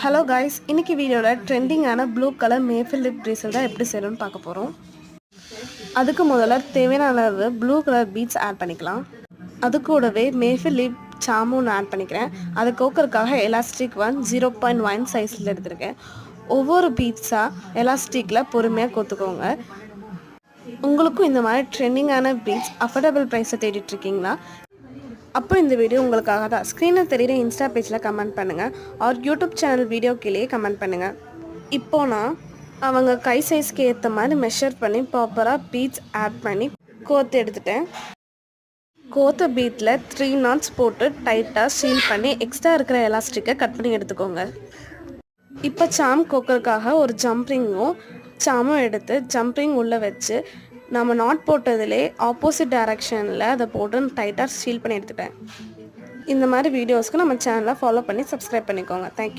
Hello guys, இன்னைக்கு வீடியோவில் ட்ரெண்டிங்கான ப்ளூ கலர் மேஃபில் லிப் ப்ரேஸ்லெட் தான் எப்படி செய்யணும்னு பார்க்க போகிறோம். அதுக்கு முதல்ல தேவையான அளவு ப்ளூ கலர் பீட்ஸ் ஆட் பண்ணிக்கலாம். அது கூடவே மேஃபில் லிப் சாமும் ஒன்று ஆட் பண்ணிக்கிறேன். அதை கோக்கறதுக்காக எலாஸ்டிக் 0.1 சைஸில் எடுத்திருக்கேன். ஒவ்வொரு பீட்ஸாக எலாஸ்டிக்கில் பொறுமையாக கொத்துக்கோங்க. உங்களுக்கும் இந்த மாதிரி ட்ரெண்டிங்கான பீட்ஸ் அஃபோர்டபுள் ப்ரைஸை தேடிட்டுருக்கீங்களா? அப்போ இந்த வீடியோ உங்களுக்காக தான். ஸ்க்ரீனில் தெரியுற இன்ஸ்டா பேஜில் கமெண்ட் பண்ணுங்கள். அவர் யூடியூப் சேனல் வீடியோ கீழே கமெண்ட் பண்ணுங்கள். இப்போ நான் அவங்க கை சைஸ்க்கு ஏற்ற மாதிரி மெஷர் பண்ணி ப்ராப்பராக பீட்ஸ் ஆட் பண்ணி கோத்து எடுத்துட்டேன். கோத்த பீட்டில் 3 knots போட்டு டைட்டாக சீல் பண்ணி எக்ஸ்ட்ரா இருக்கிற எலாஸ்டிக்கை கட் பண்ணி எடுத்துக்கோங்க. இப்போ சாம் கோக்கறதுக்காக ஒரு ஜம்ப்ரிங்கும் சாமும் எடுத்து ஜம்ப்ரிங் உள்ளே வச்சு நம்ம நாட் போட்டதிலே ஆப்போசிட் டைரக்ஷனில் அதை போட்டு டைட்டாக சீல் பண்ணி எடுத்துட்டேன். இந்த மாதிரி வீடியோஸ்க்கு நம்ம சேனலை ஃபாலோ பண்ணி சப்ஸ்கிரைப் பண்ணிக்கோங்க. தேங்க்யூ.